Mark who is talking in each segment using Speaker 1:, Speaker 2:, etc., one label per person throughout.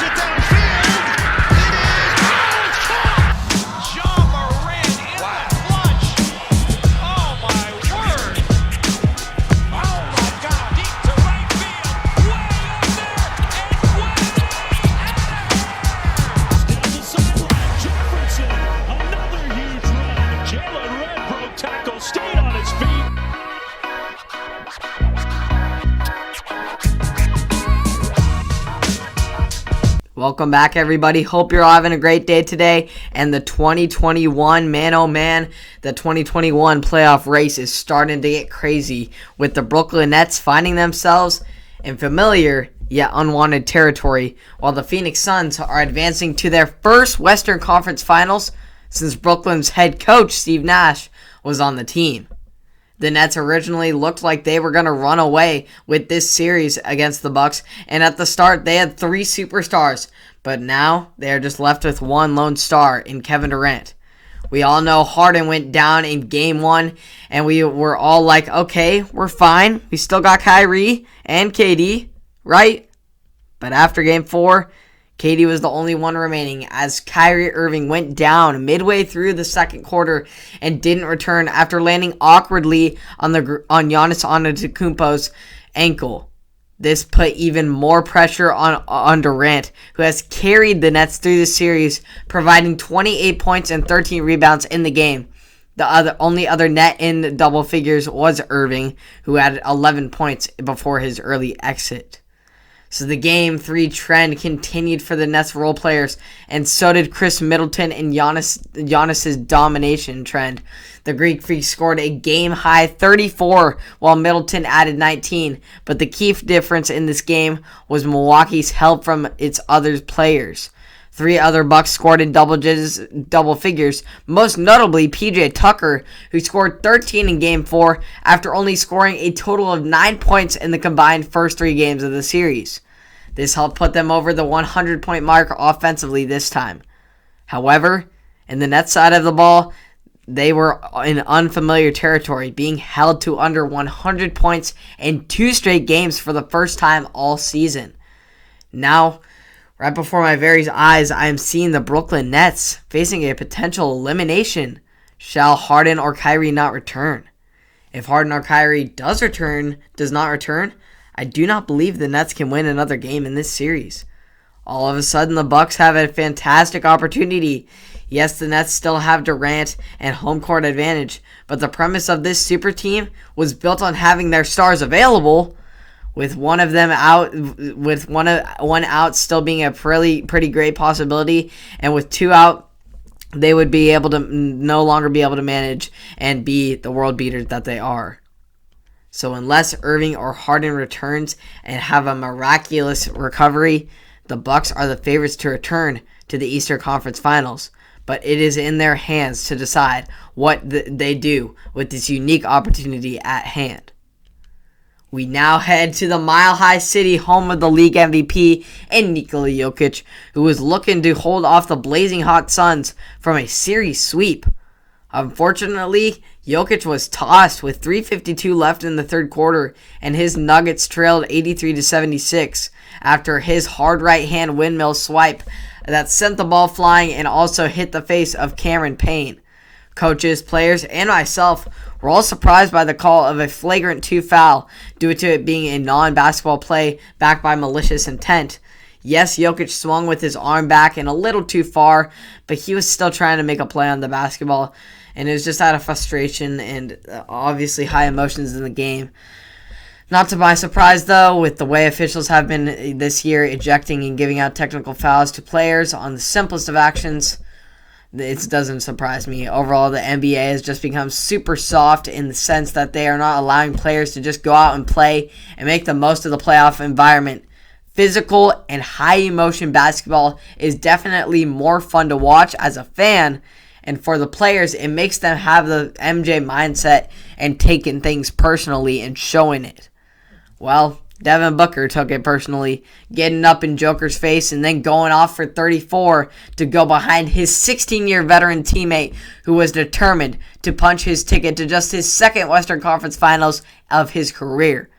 Speaker 1: it downfield. It is. Oh, it's caught. John Moran in the clutch. Oh, my word. Oh, my God. Deep to right field. Way up there. And way down the sideline. Jefferson. Another huge run. Jalen Red broke tackle. Stayed on his feet.
Speaker 2: Welcome back, everybody. Hope you're all having a great day today. And the 2021, the 2021 playoff race is starting to get crazy with the Brooklyn Nets finding themselves in familiar yet unwanted territory, while the Phoenix Suns are advancing to their first Western Conference Finals since Brooklyn's head coach, Steve Nash, was on the team. The Nets originally looked like they were going to run away with this series against the Bucks, and at the start they had 3 superstars, but now they are just left with one lone star in Kevin Durant. We all know Harden went down in Game 1, and we were all like, okay, we're fine. We still got Kyrie and KD, right? But after Game 4, KD was the only one remaining as Kyrie Irving went down midway through the second quarter and didn't return after landing awkwardly on Giannis Antetokounmpo's ankle. This put even more pressure on Durant, who has carried the Nets through the series, providing 28 points and 13 rebounds in the game. The only other net in double figures was Irving, who had 11 points before his early exit. So the Game 3 trend continued for the Nets role players, and so did Chris Middleton and Giannis's domination trend. The Greek Freak scored a game-high 34, while Middleton added 19, but the key difference in this game was Milwaukee's help from its other players. 3 other Bucks scored in double figures, most notably PJ Tucker, who scored 13 in Game 4 after only scoring a total of 9 points in the combined first 3 games of the series. This helped put them over the 100-point mark offensively this time. However, in the Nets side of the ball, they were in unfamiliar territory, being held to under 100 points in 2 straight games for the first time all season. Now, right before my very eyes, I am seeing the Brooklyn Nets facing a potential elimination. Shall Harden or Kyrie not return? If Harden or Kyrie does not return, I do not believe the Nets can win another game in this series. All of a sudden, the Bucks have a fantastic opportunity. Yes, the Nets still have Durant and home court advantage, but the premise of this super team was built on having their stars available, with one of them out, with one out still being a pretty great possibility, and with 2 out, they would be able to no longer be able to manage and be the world beaters that they are. So unless Irving or Harden returns and have a miraculous recovery, the Bucks are the favorites to return to the Eastern Conference Finals. But it is in their hands to decide what they do with this unique opportunity at hand. We now head to the Mile High City, home of the league MVP and Nikola Jokic, who was looking to hold off the blazing hot Suns from a series sweep. Unfortunately, Jokic was tossed with 3:52 left in the third quarter, and his Nuggets trailed 83-76 after his hard right-hand windmill swipe that sent the ball flying and also hit the face of Cameron Payne. Coaches, players, and myself were all surprised by the call of a flagrant 2 foul due to it being a non-basketball play backed by malicious intent. Yes, Jokic swung with his arm back and a little too far, but he was still trying to make a play on the basketball, and it was just out of frustration and obviously high emotions in the game. Not to my surprise, though, with the way officials have been this year ejecting and giving out technical fouls to players on the simplest of actions, it doesn't surprise me. Overall, the NBA has just become super soft in the sense that they are not allowing players to just go out and play and make the most of the playoff environment. Physical and high-emotion basketball is definitely more fun to watch as a fan, and for the players, it makes them have the MJ mindset and taking things personally and showing it. Well, Devin Booker took it personally, getting up in Joker's face and then going off for 34 to go behind his 16-year veteran teammate who was determined to punch his ticket to just his second Western Conference Finals of his career.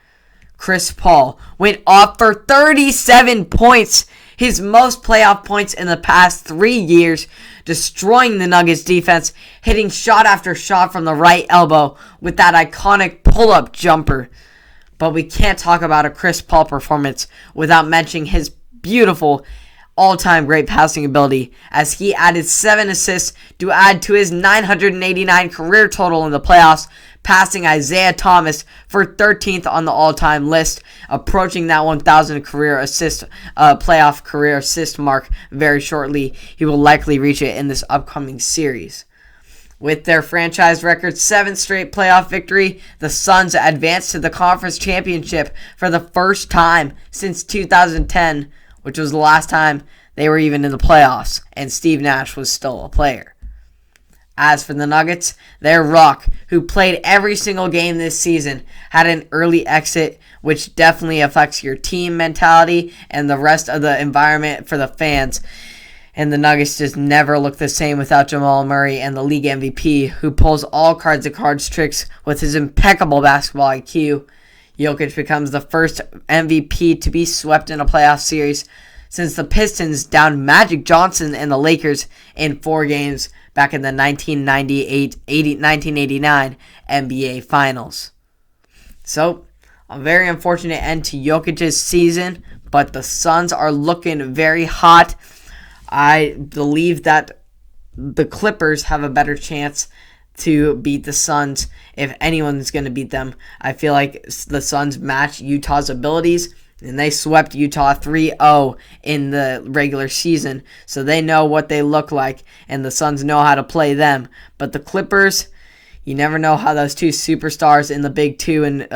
Speaker 2: Chris Paul went off for 37 points, his most playoff points in the past 3 years, destroying the Nuggets defense, hitting shot after shot from the right elbow with that iconic pull-up jumper. But we can't talk about a Chris Paul performance without mentioning his beautiful all-time great passing ability, as he added 7 assists to add to his 989 career total in the playoffs, passing Isaiah Thomas for 13th on the all-time list, approaching that 1,000 playoff career assist mark very shortly. He will likely reach it in this upcoming series. With their franchise record 7th straight playoff victory, the Suns advanced to the conference championship for the first time since 2010, which was the last time they were even in the playoffs, and Steve Nash was still a player. As for the Nuggets, their Rock, who played every single game this season, had an early exit, which definitely affects your team mentality and the rest of the environment for the fans. And the Nuggets just never look the same without Jamal Murray and the league MVP, who pulls all cards of cards tricks with his impeccable basketball IQ. Jokic becomes the first MVP to be swept in a playoff series since the Pistons downed Magic Johnson and the Lakers in 4 games back in the 1989 NBA Finals. So, a very unfortunate end to Jokic's season, but the Suns are looking very hot. I believe that the Clippers have a better chance to beat the Suns if anyone's going to beat them. I feel like the Suns match Utah's abilities, and they swept Utah 3-0 in the regular season, so they know what they look like, and the Suns know how to play them. But the Clippers, you never know how those two superstars in the big two in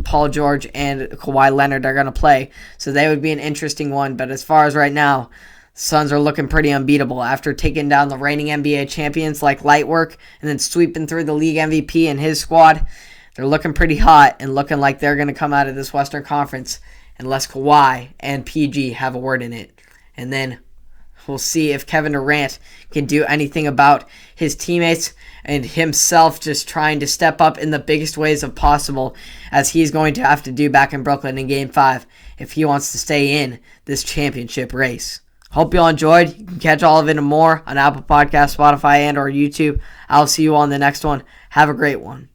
Speaker 2: Paul George and Kawhi Leonard are going to play, so they would be an interesting one. But as far as right now, Suns are looking pretty unbeatable after taking down the reigning NBA champions like Lightwork and then sweeping through the league MVP and his squad. They're looking pretty hot and looking like they're going to come out of this Western Conference unless Kawhi and PG have a word in it. And then we'll see if Kevin Durant can do anything about his teammates and himself just trying to step up in the biggest ways of possible, as he's going to have to do back in Brooklyn in Game 5 if he wants to stay in this championship race. Hope you all enjoyed. You can catch all of it and more on Apple Podcasts, Spotify, and or YouTube. I'll see you on the next one. Have a great one.